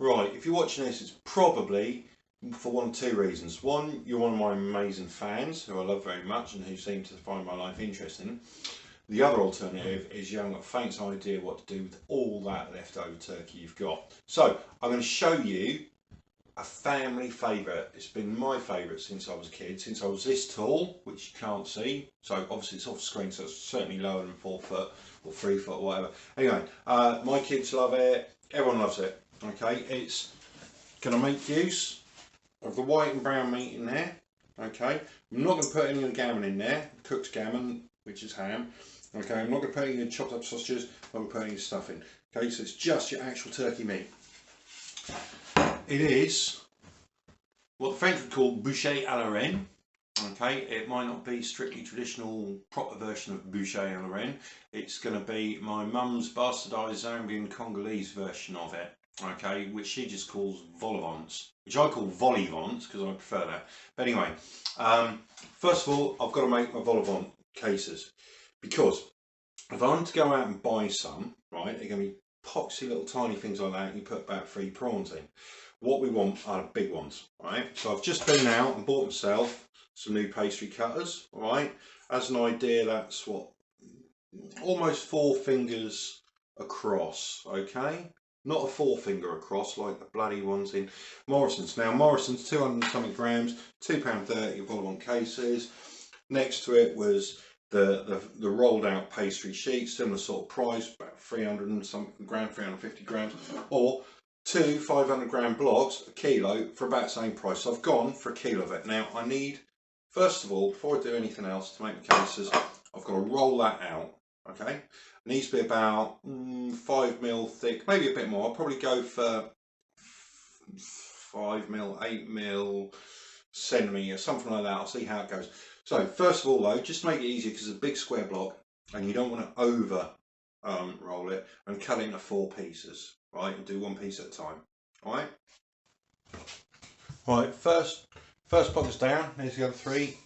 Right, if you're watching this, it's probably for one of two reasons. One, you're one of my amazing fans who I love very much and who seem to find my life interesting. The other alternative is you haven't got the faintest idea what to do with all that leftover turkey you've got. So I'm going to show you a family favourite. It's been my favourite since I was a kid, since I was this tall, which you can't see. So obviously it's off screen, so it's certainly lower than 4 foot or 3 foot or whatever. Anyway, my kids love it. Everyone loves it. Okay, it's going to make use of the white and brown meat in there. Okay, I'm not going to put any of the gammon in there, cooked gammon, which is ham. Okay, I'm not going to put any chopped up sausages, I'm not going to put any stuff in. Okay, so it's just your actual turkey meat. It is what the French would call Bouchee à la Reine. Okay, it might not be strictly traditional proper version of Bouchee à la Reine. It's going to be my mum's bastardised Zambian Congolese version of it. Okay, which she just calls vol au vent, which I call vol au vent because I prefer that. But anyway, first of all, I've got to make my vol au vent cases, because if I'm to go out and buy some, right, they're going to be poxy little tiny things like that. You put about 3 prawns in. What we want are the big ones, right? So I've just been out and bought myself some new pastry cutters, right? As an idea, that's what, almost 4 fingers across, okay? Not a 4-finger across like the bloody ones in Morrison's. Now Morrison's 200 and something grams, £2.30 vol au vent cases. Next to it was the rolled out pastry sheet, similar sort of price, about 300 and something grams, 350 grams, or 2 500-gram blocks, a kilo, for about the same price. So I've gone for a kilo of it. Now I need, first of all, before I do anything else to make the cases, I've got to roll that out. Okay, it needs to be about 5mm thick, maybe a bit more. I'll probably go for 5mm, 8mm, centimetre, something like that. I'll see how it goes. So first of all though, just to make it easier, because it's a big square block and you don't want to over roll it, and cut it into 4 pieces, right, and do 1 piece at a time. Alright, right, first put this down. There's the other 3.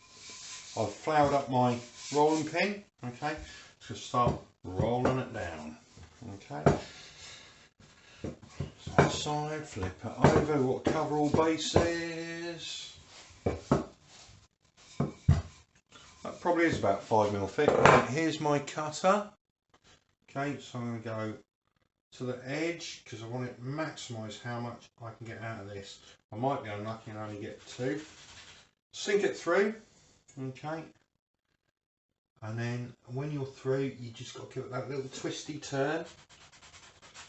I've floured up my rolling pin. Okay, just start rolling it down. Okay, side to side, flip it over, we've got to cover all bases. That probably is about 5mm thick. Right, here's my cutter. Okay, so I'm going to go to the edge because I want to maximise how much I can get out of this. I might be unlucky and only get 2. Sink it through, okay, and then when you're through, you just got to give it that little twisty turn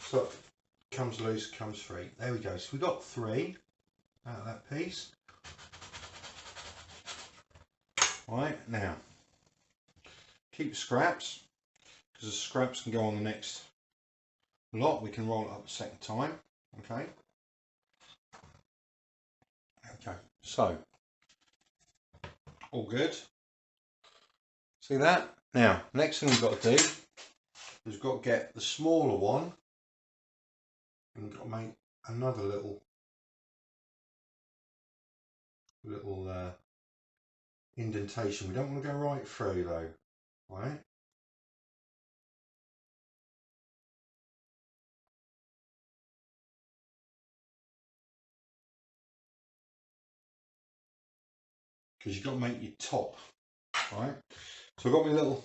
so it comes loose, comes free. There we go. So we got 3 out of that piece. Right, now keep scraps, because the scraps can go on the next lot. We can roll it up a second time. Okay, so all good. See that? Now next thing we've got to do is we've got to get the smaller one and got to make another little indentation. We don't want to go right through though, right? Because you've got to make your top, right? So I've got my little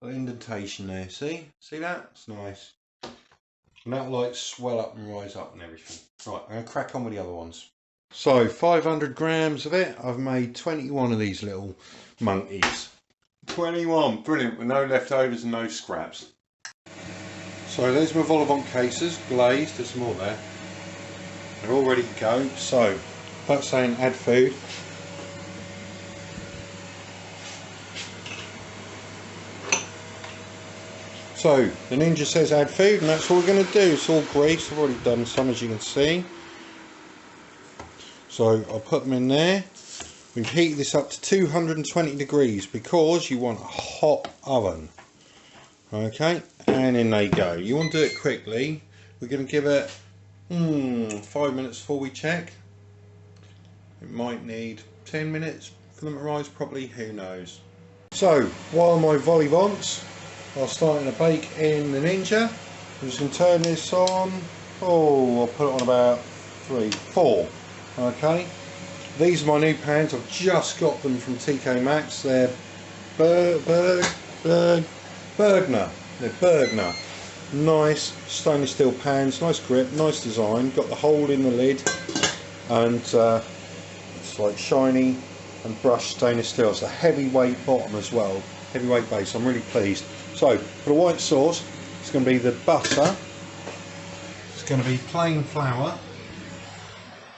indentation there. See that? It's nice. And that'll like swell up and rise up and everything. Right, I'm going to crack on with the other ones. So 500 grams of it. I've made 21 of these little monkeys. 21, brilliant, with no leftovers and no scraps. So there's my vol au vent cases, glazed. There's some more there. They're all ready to go. So that's saying add food. So the Ninja says add food, and that's all we're going to do. It's all greased. I've already done some, as you can see. So I'll put them in there. We've heated this up to 220 degrees because you want a hot oven. Okay, and in they go. You want to do it quickly. We're going to give it 5 minutes before we check. It might need 10 minutes for them to rise properly, who knows. So while my vol au vents are starting to bake in the Ninja, I'm just going to turn this on I'll put it on about 3, 4. Okay, these are my new pans. I've just got them from TK Maxx. They're Bergner. They're Bergner. Nice stainless steel pans, nice grip, nice design. Got the hole in the lid, and it's like shiny and brushed stainless steel. It's a heavyweight bottom as well, heavyweight base. I'm really pleased. So for the white sauce, it's going to be the butter. It's going to be plain flour,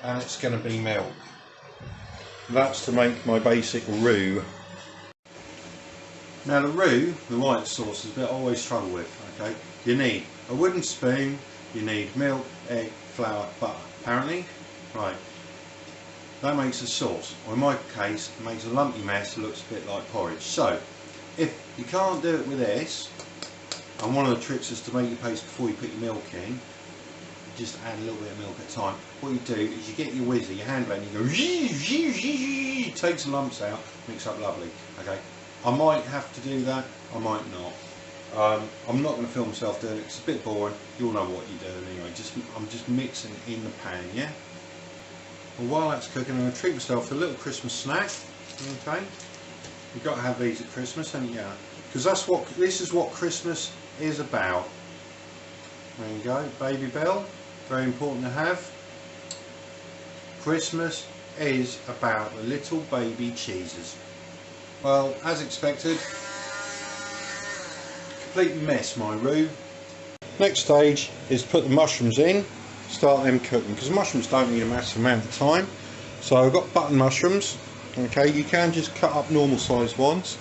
and it's going to be milk. That's to make my basic roux. Now the roux, the white sauce, is a bit I always struggle with. Okay, you need a wooden spoon, you need milk, egg, flour, butter. Apparently, right. That makes a sauce, or in my case, it makes a lumpy mess that looks a bit like porridge. So, if you can't do it with this, and one of the tricks is to make your paste before you put your milk in, just add a little bit of milk at a time. What you do is you get your whizzer, your hand blender, and you go, takes the lumps out, mix up lovely. Okay, I might have to do that, I might not. I'm not going to film myself doing it, it's a bit boring. You'll know what you're doing anyway. I'm just mixing it in the pan, yeah? Well, while that's cooking, I'm going to treat myself to a little Christmas snack. Okay? You've got to have these at Christmas, haven't you? Because this is what Christmas is about. There you go, Baby Bell. Very important to have. Christmas is about the little baby cheeses. Well, as expected, complete mess, my roux. Next stage is put the mushrooms in, start them cooking, because mushrooms don't need a massive amount of time. So I've got button mushrooms. Okay, you can just cut up normal sized ones,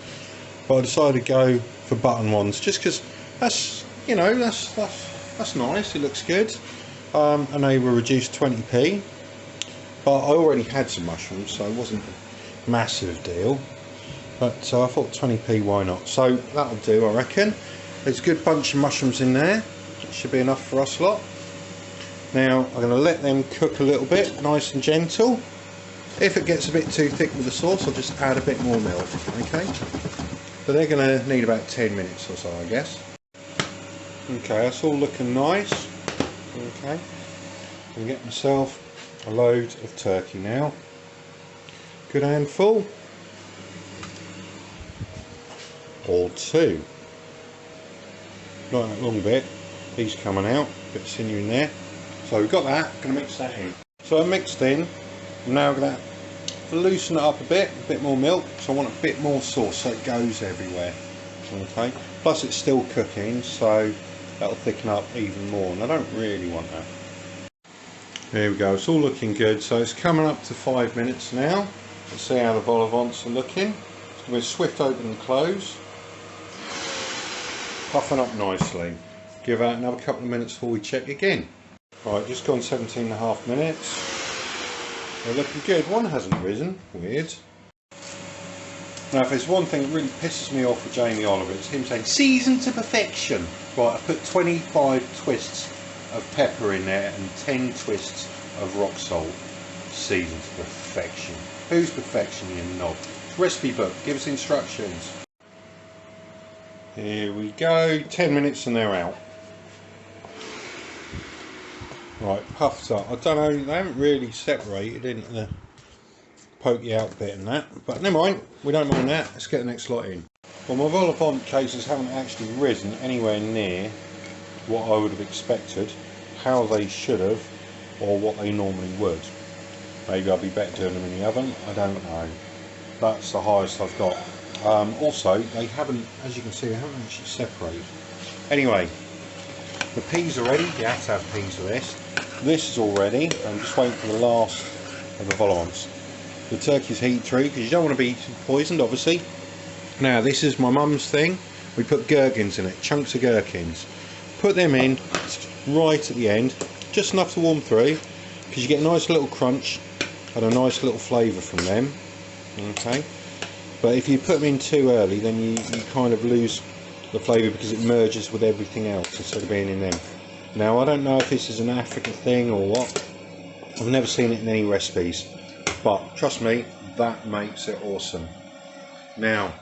but I decided to go for button ones just because that's, you know, that's nice, it looks good. And they were reduced 20p, but I already had some mushrooms, so it wasn't a massive deal. But I thought 20p, why not? So that'll do, I reckon. There's a good bunch of mushrooms in there. It should be enough for us lot. Now I'm going to let them cook a little bit, nice and gentle. If it gets a bit too thick with the sauce, I'll just add a bit more milk. Okay. But they're going to need about 10 minutes or so, I guess. Okay, that's all looking nice. Okay. I'm going to get myself a load of turkey now. Good handful. Or two. Not that long bit. He's coming out. Bit of sinew in there. So we've got that. Going to mix that in. So I mixed in. I'm now going to loosen it up a bit more milk. So I want a bit more sauce so it goes everywhere. Okay. Plus it's still cooking, so that'll thicken up even more. And I don't really want that. There we go. It's all looking good. So it's coming up to 5 minutes now. Let's see how the vol au vents are looking. It's going to be a swift open and close. Puffing up nicely. Give that another couple of minutes before we check again. Right, just gone 17.5 minutes. They're looking good. One hasn't risen. Weird. Now, if there's one thing that really pisses me off with Jamie Oliver, it's him saying seasoned to perfection. Right, I put 25 twists of pepper in there and 10 twists of rock salt. Seasoned to perfection. Who's perfection, you knob? Recipe book. Give us instructions. Here we go, 10 minutes and they're out. Right, puffed up. I don't know, they haven't really separated into the pokey out bit and that, but never mind, we don't mind that. Let's get the next lot in. Well, my vol au vent cases haven't actually risen anywhere near what I would have expected, how they should have, or what they normally would. Maybe I'll be better doing them in the oven, I don't know. That's the highest I've got. Also, they haven't, as you can see, they haven't actually separated. Anyway, the peas are ready. You have to have peas for this. This is all ready. I'm just waiting for the last of the vol au vents. The turkey's heat through because you don't want to be poisoned, obviously. Now, this is my mum's thing. We put gherkins in it, chunks of gherkins. Put them in right at the end, just enough to warm through, because you get a nice little crunch and a nice little flavour from them. Okay. But if you put them in too early, then you kind of lose the flavour because it merges with everything else instead of being in them. Now, I don't know if this is an African thing or what. I've never seen it in any recipes. But trust me, that makes it awesome. Now,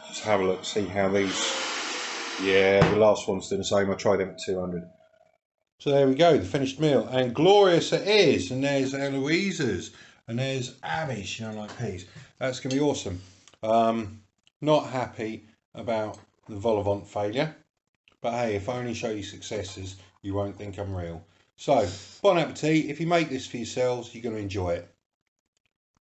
just have a look, see how these... Yeah, the last one's doing the same. I tried them at 200. So there we go, the finished meal, and glorious it is. And there's Eloise's, and there's Abby's. She don't like peas. That's gonna be awesome. Not happy about the vol au vent failure, but hey, if I only show you successes, you won't think I'm real. So, bon appetit. If you make this for yourselves, you're going to enjoy it.